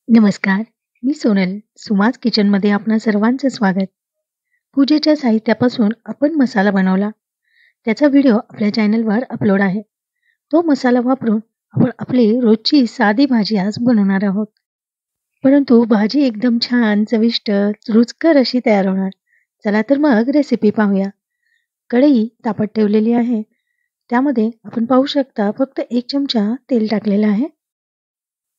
नमस्कार. मी सोनल. सुमाज किचनमध्ये आपणा सर्वांचं स्वागत. पूजेच्या साहित्यापासून आपण मसाला बनवला. त्याचा व्हिडिओ आपल्या चॅनलवर अपलोड आहे. तो मसाला वापरून आपण आपली रोजची साधी भाजी आज बनवणार आहोत. परंतु भाजी एकदम छान, चविष्ट, रुचकर अशी तयार होणार. चला तर मग रेसिपी पाहूया. कढई तापत ठेवलेली आहे. त्यामध्ये आपण पाहू शकता फक्त 1 चमचा तेल टाकलेलं आहे.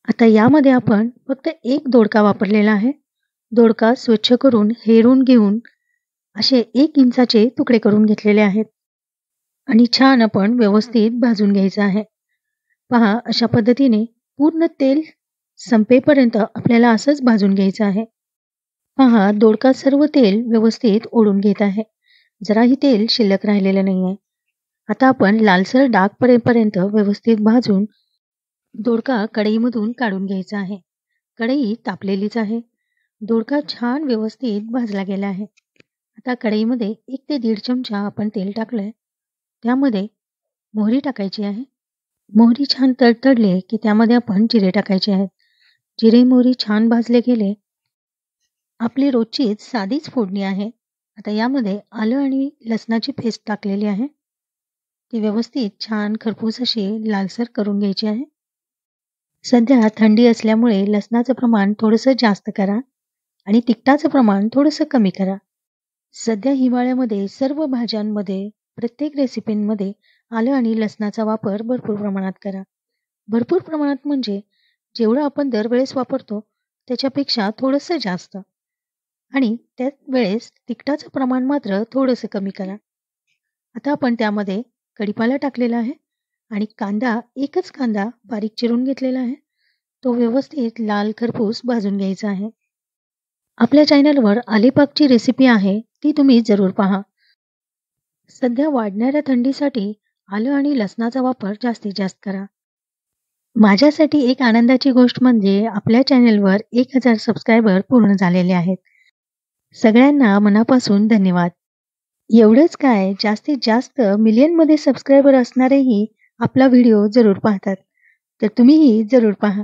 आता यामध्ये आपण फक्त एक दोडका वापरलेला आहे. दोडका स्वच्छ करून हेरून घेऊन असे 1 इंचाचे तुकडे करून घेतलेले आहेत आणि छान आपण व्यवस्थित भाजून घ्यायचं आहे. पहा अशा पद्धतीने पूर्ण तेल संपेपर्यंत आपल्याला असंच भाजून घ्यायचं आहे. पहा दोडका सर्व तेल व्यवस्थित ओढून घेत आहे. जराही तेल शिल्लक राहिलेलं नाहीये. आता आपण लालसर डाग पडेपर्यंत व्यवस्थित भाजून दोडका कढईमधून काढून घ्यायचा आहे. कढई तापलेलीच आहे. दोडका छान व्यवस्थित भाजला गेला आहे. आता कढईमध्ये 1 ते 1.5 चमचा आपण तेल टाकलंय. त्यामध्ये मोहरी टाकायची आहे. मोहरी छान तडतडली की त्यामध्ये आपण जिरे टाकायचे आहेत. जिरे मोहरी छान भाजले गेले. आपली रोजचीच साधीच फोडणी आहे. आता यामध्ये आलं आणि लसणाची पेस्ट टाकलेली आहे. ती व्यवस्थित छान खरपूस अशी लालसर करून घ्यायची आहे. सध्या थंडी असल्यामुळे लसणाचं प्रमाण थोडंसं जास्त करा आणि तिखटाचं प्रमाण थोडंसं कमी करा. सध्या हिवाळ्यामध्ये सर्व भाज्यांमध्ये, प्रत्येक रेसिपींमध्ये आलं आणि लसणाचा वापर भरपूर प्रमाणात करा. भरपूर प्रमाणात म्हणजे जेवढं आपण दरवेळेस वापरतो त्याच्यापेक्षा थोडंसं जास्त. आणि त्याच वेळेस तिखटाचं प्रमाण मात्र थोडंसं कमी करा. आता आपण त्यामध्ये कढीपाला टाकलेला आहे आणि कांदा, एकच कांदा बारीक चिरून घेतलेला आहे. तो व्यवस्थित लाल खरपूस भाजून घ्यायचा आहे. आपल्या चॅनलवर आलेपाकची रेसिपी आहे, ती तुम्ही जरूर पहा. सध्या वाढणाऱ्या थंडीसाठी आलं आणि लसणाचा वापर जास्तीत जास्त करा. माझ्यासाठी एक आनंदाची गोष्ट म्हणजे आपल्या चॅनलवर 1000 सबस्क्रायबर पूर्ण झालेले आहेत. सगळ्यांना मनापासून धन्यवाद. एवढंच काय, जास्तीत जास्त मिलियनमध्ये सबस्क्रायबर असणारेही आपला व्हिडिओ जरूर पाहतात. तर तुम्हीही जरूर पहा.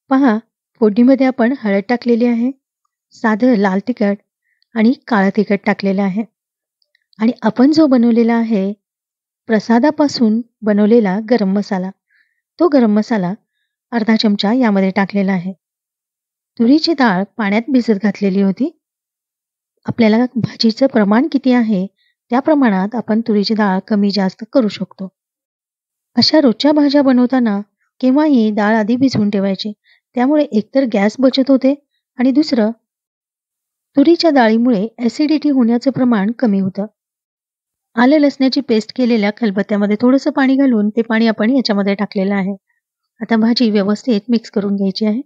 पहा, फोडणीमध्ये आपण हळद टाकलेली आहे, साधं लाल तिखट आणि काळं तिखट टाकलेलं आहे आणि आपण जो बनवलेला आहे प्रसादापासून बनवलेला गरम मसाला, तो गरम मसाला अर्धा चमचा यामध्ये टाकलेला आहे. तुरीची डाळ पाण्यात भिजत घातलेली होती. आपल्याला भाजीचं प्रमाण किती आहे त्या प्रमाणात आपण तुरीची डाळ कमी जास्त करू शकतो. अशा रोजच्या भाज्या बनवताना केव्हाही डाळ आधी भिजवून ठेवायची. त्यामुळे एकतर गॅस बचत होते आणि दुसरं तुरीच्या डाळीमुळे ॲसिडिटी होण्याचं प्रमाण कमी होतं. आलं लसणाची पेस्ट केलेल्या खलबत्त्यामध्ये थोडंसं पाणी घालून ते पाणी आपण याच्यामध्ये टाकलेलं आहे. आता भाजी व्यवस्थित मिक्स करून घ्यायची आहे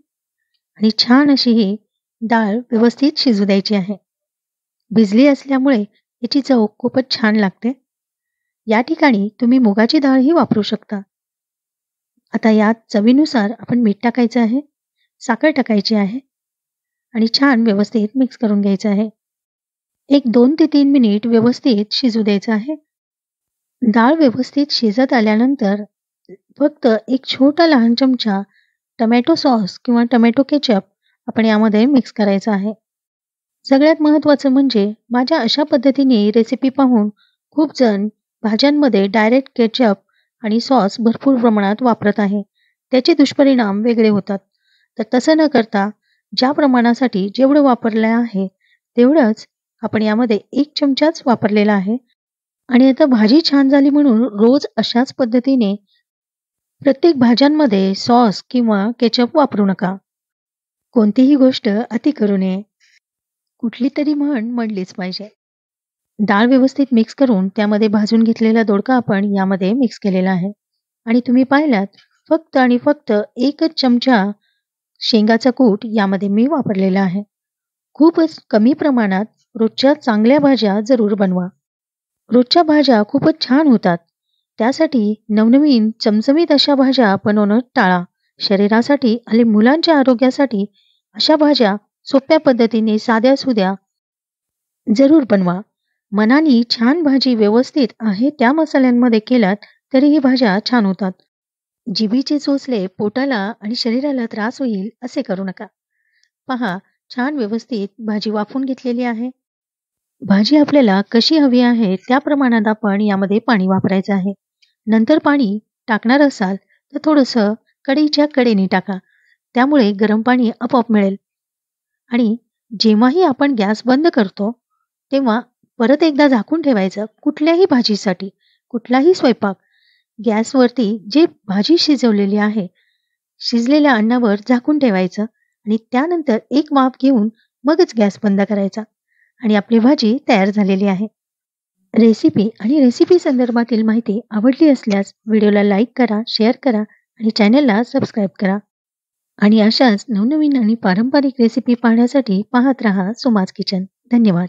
आणि छान अशी ही डाळ व्यवस्थित शिजू द्यायची आहे. भिजली असल्यामुळे याची चव खूपच छान लागते. या ठिकाणी तुम्ही मुगाची डाळही वापरू शकता. आता यात चवीनुसार आपण मीठ टाकायचं आहे, साखर टाकायची आहे आणि छान व्यवस्थित मिक्स करून घ्यायचं आहे. एक 2 ते 3 मिनिट व्यवस्थित शिजू द्यायचं आहे. डाळ व्यवस्थित शिजत आल्यानंतर फक्त एक छोटा लहान चमचा टोमॅटो सॉस किंवा टोमॅटो केचप आपण यामध्ये मिक्स करायचं आहे. सगळ्यात महत्त्वाचं म्हणजे माझ्या अशा पद्धतीने रेसिपी पाहून खूप जण भाज्यांमध्ये डायरेक्ट केचप आणि सॉस भरपूर प्रमाणात वापरत आहे. त्याचे दुष्परिणाम वेगळे होतात. तर तसं न करता ज्या प्रमाणासाठी जेवढं वापरलं आहे तेवढंच आपण यामध्ये 1 चमचाच वापरलेला आहे. आणि आता भाजी छान झाली म्हणून रोज अशाच पद्धतीने प्रत्येक भाज्यांमध्ये सॉस किंवा केचप वापरू नका. कोणतीही गोष्ट अति करू नये. कुठली तरी म्हण म्हणलीच पाहिजे. डाळ व्यवस्थित मिक्स करून त्यामध्ये भाजून घेतलेला दोडका आपण यामध्ये मिक्स केलेला आहे आणि तुम्ही पाहिलात फक्त आणि फक्त 1च चमचा शेंगाचा कूट यामध्ये मी वापरलेला आहे. खूपच कमी प्रमाणात रोजच्या चांगल्या भाज्या जरूर बनवा. रोजच्या भाज्या खूपच छान होतात. त्यासाठी नवनवीन चमचमीत अशा भाज्या बनवणं टाळा. शरीरासाठी आणि मुलांच्या आरोग्यासाठी अशा भाज्या सोप्या पद्धतीने साध्या-सुध्या जरूर बनवा. मनाने छान भाजी व्यवस्थित आहे त्या मसाल्यांमध्ये केल्यात तरीही भाज्या छान होतात. जिभेचे चोचले पोटाला आणि शरीराला त्रास होईल असे करू नका. पहा, छान व्यवस्थित भाजी वाफून घेतलेली आहे. भाजी आपल्याला कशी हवी आहे त्या प्रमाणात आपण यामध्ये पाणी वापरायचं आहे. नंतर पाणी टाकणार असाल तर थोडंसं कढईच्या कडेने टाका. त्यामुळे गरम पाणी आपोआप मिळेल. आणि जेव्हाही आपण गॅस बंद करतो, तेव्हा परत एकदा झाकून ठेवायचं. कुठल्याही भाजीसाठी, कुठलाही स्वयंपाक गॅसवरती जे भाजी शिजवलेली आहे, शिजलेल्या अन्नावर झाकून ठेवायचं आणि त्यानंतर एक वाफ घेऊन मगच गॅस बंद करायचा आणि आपली भाजी तयार झालेली आहे. रेसिपी आणि रेसिपी संदर्भातील माहिती आवडली असल्यास व्हिडिओला लाईक करा, शेअर करा आणि चॅनलला सबस्क्राईब करा. आणि अशाच नवनवीन आणि पारंपरिक रेसिपी पाहण्यासाठी पाहत रहा सुमाज किचन. धन्यवाद.